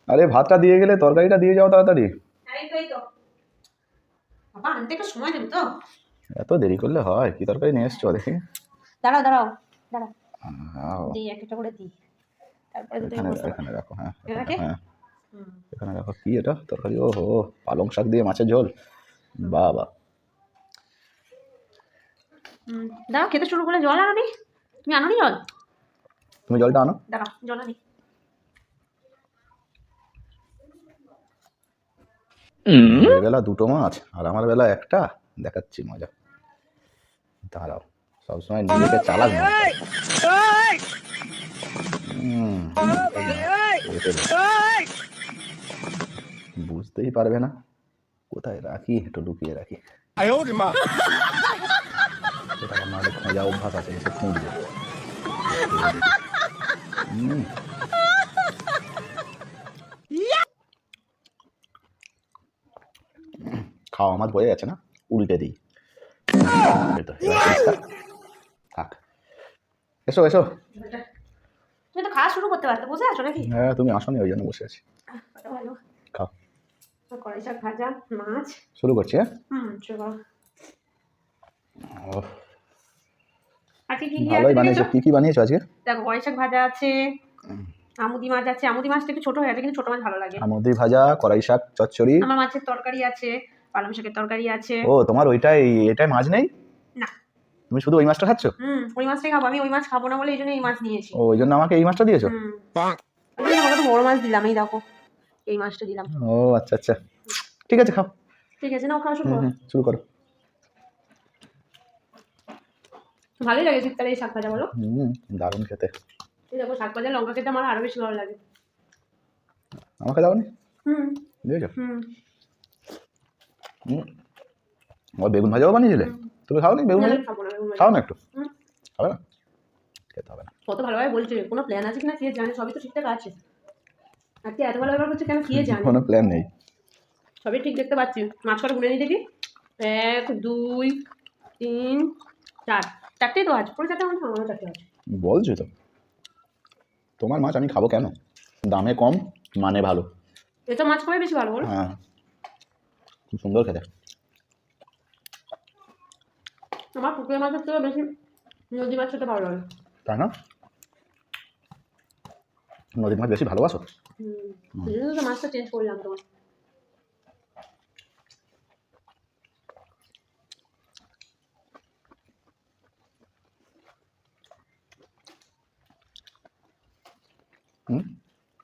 আরে ভাতটা দিয়ে গেলে তরকারিটা দিয়ে যাও তাড়াতাড়ি। বাবা আনতে একটু সময় নেবে তো। এত দেরি করলে হয়? কি তরকারি নিয়ে এসছো দেখি? দাঁড়াও দাঁড়াও দাঁড়াও, আও, দিই একটা করে দিই, তারপরে দুটো এখানে মশলা এখানে রাখো, হ্যাঁ এটাকে হ্যাঁ এখানে রাখো। কি এটা তরকারি? ও হো, পালং শাক দিয়ে মাছের ঝোল, বাহ বাহ। দাঁড়াও, খেতে শুরু করে জল আনোনি? তুমি আনোনি জল? তুমি জলটা আনো। দাঁড়াও জল আনি। এর বেলা দুটো মাছ আর আমার বেলা একটা, দেখাচ্ছি মজা। দাঁড়াও, সবসময় নিজেকে চালাক মনে করো। বুঝতেই পারবে না কোথায় রাখি, একটু লুকিয়ে রাখি। নাহলে খোঁজা অভ্যাস আছে, এসে খুঁজবে। খাওয়া মাছ বয়ে যাচ্ছে না, উল্টে দিই। থাক, এসো এসো। তুমি তো খাওয়া শুরু করতে পারতে, বসে আছো নাকি? হ্যাঁ তুমি আসোনি, ওই জন্য বসে আছি। ভালো। খাও। কড়াই শাক ভাজা, মাছ। শুরু করছি, হ্যাঁ। চলো। ওহ, আজকে কি ভালোই বানিয়েছো। কি কি বানিয়েছো আজকে? দেখো, কড়াই শাক ভাজা আছে, আমুদি মাছ আছে। আমুদি মাছটা একটু ছোট হয়ে আছে, কিন্তু ছোট মাছ ভালো লাগে। আমুদি ভাজা, কড়াই শাক চচ্চড়ি। আমার মাছের তরকারি আছে, পালং শাকের তরকারি আছে। ও তোমার ওইটাই, এটাই মাছ নেই? না, তুমি শুধু ওই মাছটা খাচ্ছ? ওই মাছটাই খাবো। আমি ওই মাছ খাবো না বলে এই জন্য এই মাছ নিয়েছি। ও, ওই জন্য আমাকে এই মাছটা দিয়েছো? আমাকে তো বড় মাছ দিলাম, এই দেখো এই মাছটা দিলাম। ও আচ্ছা আচ্ছা, ঠিক আছে খাও। ঠিক আছে, নাও খাওয়া শুরু করো। শুরু করো। ভালোই লাগে শীতকালে এই শাক ভাজা, বলো? দারুণ খেতে। এই দেখো, শাক ভাজা লঙ্কা খেতে আমার আরো বেশি ভালো লাগে। আমাকে দাওনি? দিয়েছো? ও বেগুন ভাজাও বানিয়েছিলে? তুমি খাও নি বেগুন ভাজা? খাও না একটু? খাবে না? খেতে হবে না। কত ভালোভাবে বলছে, কোনো প্ল্যান আছে কিনা কে জানে, সবই তো ঠিকঠাক আছে। আজকে এত ভালো ব্যবহার করছে কেন কে জানে। কোনো প্ল্যান নেই, সবই ঠিক দেখতে পাচ্ছি। মাছ কটা গুনে নিই দেখি। 1 2 3 4, চারটেই তো আছে। পুরো চারটে মাছ, আমারও চারটে আছে। বলছো তো। তোমার মাছ আমি খাবো কেন? দামে কম, মানে ভালো। এটা মাছ খাওয়াই বেশি ভালো, বলো? হ্যাঁ, খুব সুন্দর খেতে। আমার পুকুরের মাছের থেকে বেশি নদী মাছ খেতে ভালো লাগে। তাই না? নদীর মাছ বেশি ভালোবাসো? এই জন্য তো মাছটা চেঞ্জ করলাম তোমার।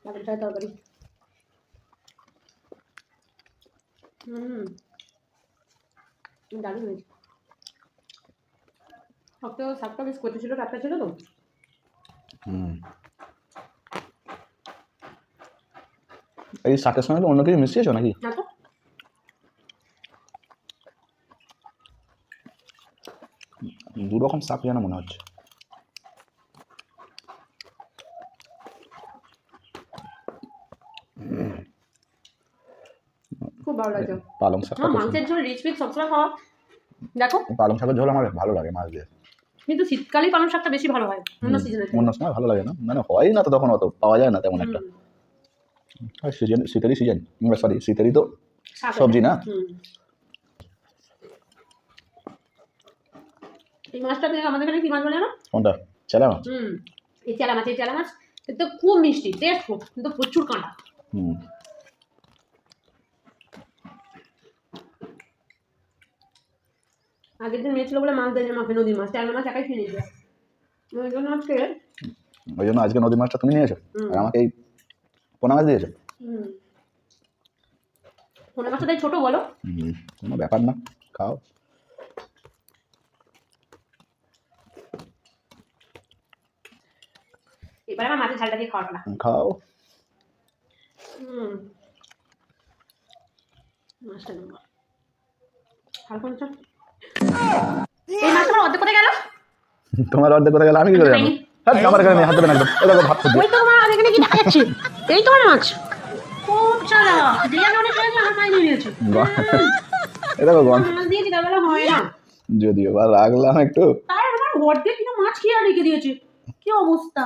বাকিটা তরকারি। দারুণ হয়েছে। শাকটা বেশ কচি ছিল, টাটকা ছিল তো। এই শাকের সঙ্গে অন্য কিছু মিশিয়েছো নাকি? না তো। দু রকম শাক যেন মনে হচ্ছে। খুব ভালো লাগছে। পালং শাকটা আমার মাংসের ঝোল রিচ পিচ সবসময় খাওয়া। দেখো, পালং শাকের ঝোল আমার ভালো লাগে মাছ দিয়ে। কিন্তু শীতকালেই পালং শাকটা বেশি ভালো হয় অন্য সিজনে। অন্য সময় ভালো লাগে না, মানে হয় না তো তখন, অত পাওয়া যায় না তেমন একটা। সিজন, শীতেরই সিজন, সরি শীতেরই তো সবজি না। এই মাছটা থেকে আমাদের এখানে কি মাছ বলে না? কোনটা? চেলা মাছ? এই চেলা মাছ। এই চেলা মাছ কিন্তু খুব মিষ্টি, টেস্ট খুব, কিন্তু প্রচুর কাঁটা। আগের দিন মেয়ে ছিল বলে মাছ দেয়নি আমাকে, নদীর মাছ। চেলা মাছ একাই খেয়ে নিয়েছে। ওই জন্য আজকে, ওই জন্য আজকে নদীর মাছটা তুমি নিয়েছো আর আমাকে এই পোনা মাছ দিয়েছো। পোনা মাছটা তাই ছোট, বলো? কোনো ব্যাপার না, খাও। এবার আমার মাছের ঝালটা দিয়ে খাওয়াটা না। খাও। মাছটা নেবো। হালকা মাছ। এই মাছটা আমার অর্ধেক কোথায় গেল? তোমার অর্ধেক কোথায় গেল আমি কি করে জানবো? হ্যাঁ, আমার এখানে নেই, হাত দেবে না একদম। এই দেখো ভাত খুঁজছি। ওই তো আমার এখানে কি দেখা যাচ্ছে? এই তোমার মাছ। খুব চালা। দিয়া অনেক খেয়েছে, আমার মাই নিয়ে নিয়েছে। এই দেখো গন। মাছ দিয়ে দিতে বেলা হয় না। যদিও বা রাখলাম একটু। তাই আমার অর্ধেক কিনা মাছ খেয়ে রেখে দিয়েছে। কি অবস্থা!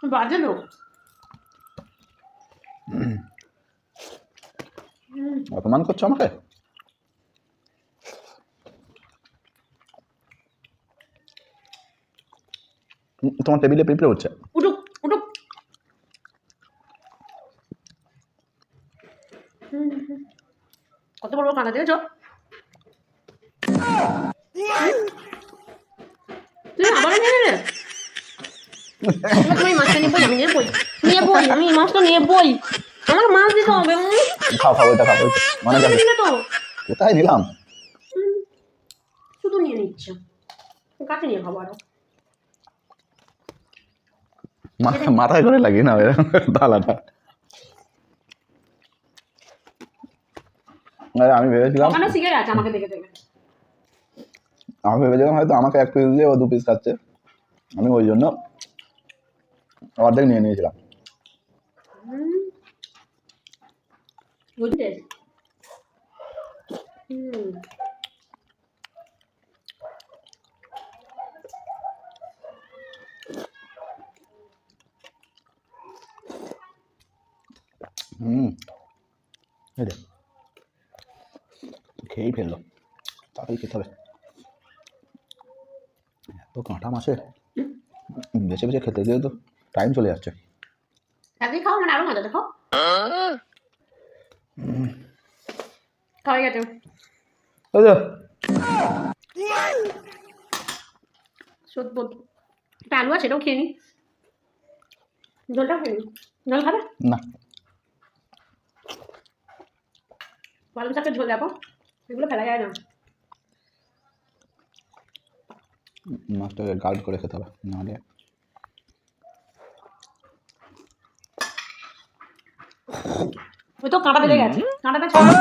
বাজে লোক। অপমান করছো আমাকে? তোমার টেবিলে পিঁপড়ে উঠছে। উঠুক উঠুক। কত বড় বড় কাঁটা দিয়েছ? তুই আবার নিয়ে নেবে? তুমি মাছটা নেবই, আমি নেবই নেবই, আমি মাছটা নেবই। আমার মাছ দিতে হবে। খাও খাও, ওইটা খাও, ওইটা মানে যাবে। নিলে তো কোথায় নিলাম? শুধু নিয়ে নিচ্ছে, কাছে নিয়ে খাবো আরো। মাথায় করে লাগিয়ে না থালাটা। আমি ভেবেছিলাম ওখানে শিখে গেছে আমাকে দেখে দেখে। আমি ভেবেছিলাম হয়তো আমাকে এক পিস দিয়ে ও 2 পিস খাচ্ছে, আমি ওই জন্য অর্ধেক নিয়ে নিয়েছিলাম। বুঝলে? এই দেখ, খেয়েই ফেললো, তাড়াতাড়ি খেতে হবে। এত কাঁটা মাছে বেছে বেছে খেতে গিয়ে তো টাইম চলে যাচ্ছে। একদিন খাও, মানে আরো মজা দেখো। খাওয়াই গেছে। ওই তো সত্যি একটা আলু আছে, সেটাও খেয়ে নি। জলটাও খেয়ে নি। জল খাবে? না, পালং শাকের ঝোল দেখো, এগুলো ফেলা যায় না। মাছটাকে গার্ড করে খেতে হবে, নাহলে ওই তো কাঁটা বেঁধে গেছে, কাঁটাটা ছাড়া।